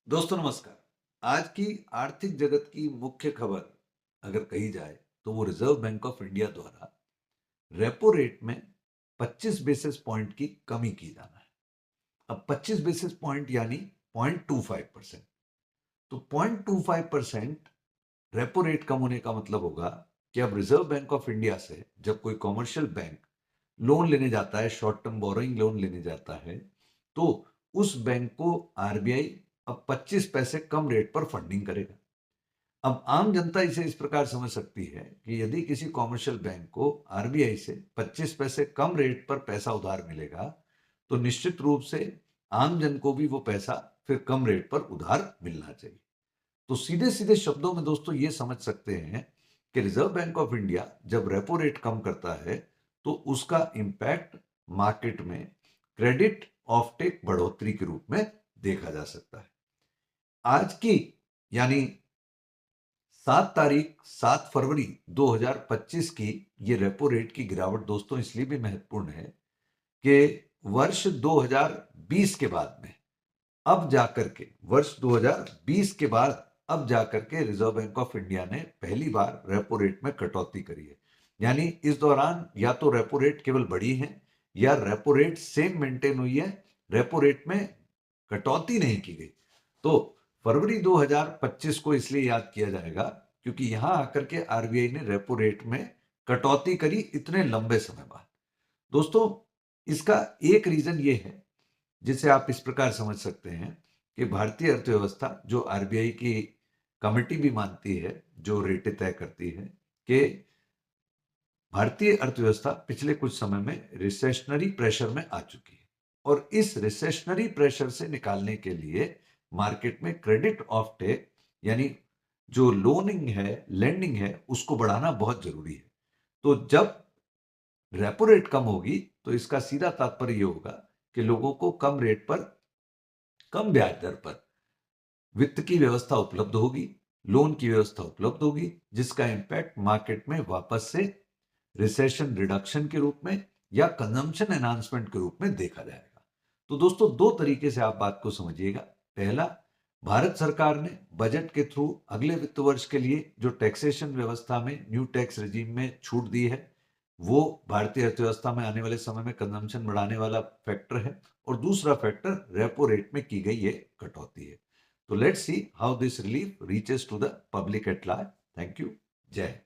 दोस्तों नमस्कार। आज की आर्थिक जगत की मुख्य खबर अगर कही जाए तो वो रिजर्व बैंक ऑफ इंडिया द्वारा रेपो रेट में 25 बेसिस पॉइंट की कमी की जाना है। अब 25 बेसिस पॉइंट यानी 0.25%। तो 0.25% रेपो रेट कम होने का मतलब होगा कि अब रिजर्व बैंक ऑफ इंडिया से जब कोई कॉमर्शियल बैंक लोन लेने जाता है, शॉर्ट टर्म बोरोइंग लोन लेने जाता है, तो उस बैंक को आरबीआई अब 25 पैसे कम रेट पर फंडिंग करेगा। अब आम जनता इसे इस प्रकार समझ सकती है कि यदि किसी कॉमर्शियल बैंक को आरबीआई से 25 पैसे कम रेट पर पैसा उधार मिलेगा, तो निश्चित रूप से आम जन को भी वो पैसा फिर कम रेट पर उधार मिलना चाहिए। तो सीधे-सीधे शब्दों में दोस्तों ये समझ सकते हैं कि रिजर्व बैंक ऑफ इंडिया जब रेपो रेट कम करता है, तो उसका इम्पैक्ट मार्केट में क्रेडिट ऑफटेक बढ़ोतरी के रूप में देखा जा सकता है। आज की यानी 7 फरवरी 2025 की ये रेपो रेट की गिरावट दोस्तों इसलिए भी महत्वपूर्ण है कि वर्ष 2020 के बाद में अब जाकर के वर्ष 2020 के बाद अब जाकर के रिजर्व बैंक ऑफ इंडिया ने पहली बार रेपो रेट में कटौती करी है। यानी इस दौरान या तो रेपो रेट केवल बढ़ी है या रेपो रेट सेम मेंटेन हुई है, रेपो रेट में कटौती नहीं की गई। तो फरवरी 2025 को इसलिए याद किया जाएगा क्योंकि यहां आकर के आरबीआई ने रेपो रेट में कटौती करी इतने लंबे समय बाद। दोस्तों इसका एक रीजन ये है जिसे आप इस प्रकार समझ सकते हैं कि भारतीय अर्थव्यवस्था जो आरबीआई की कमेटी भी मानती है, जो रेटें तय करती है कि भारतीय अर्थव्यवस्था पिछले कुछ समय में रिसेशनरी प्रेशर में आ चुकी है और इस रिसेशनरी प्रेशर से निकालने के लिए मार्केट में क्रेडिट ऑफटेक यानी जो लोनिंग है, लेंडिंग है, उसको बढ़ाना बहुत जरूरी है। तो जब रेपो रेट कम होगी तो इसका सीधा तात्पर्य यह होगा कि लोगों को कम रेट पर, कम ब्याज दर पर वित्त की व्यवस्था उपलब्ध होगी, लोन की व्यवस्था उपलब्ध होगी, जिसका इंपैक्ट मार्केट में वापस से रिसेशन रिडक्शन के रूप में या कंजम्पशन एनहांसमेंट के रूप में देखा जाएगा। तो दोस्तों दो तरीके से आप बात को समझिएगा। पहला, भारत सरकार ने बजट के थ्रू अगले वित्त वर्ष के लिए जो टैक्सेशन व्यवस्था में न्यू टैक्स रेजिम में छूट दी है, वो भारतीय अर्थव्यवस्था में आने वाले समय में कंजम्पशन बढ़ाने वाला फैक्टर है। और दूसरा फैक्टर रेपो रेट में की गई ये कटौती है। तो let's see how this relief reaches to the public at large. Thank you. जय हिंद।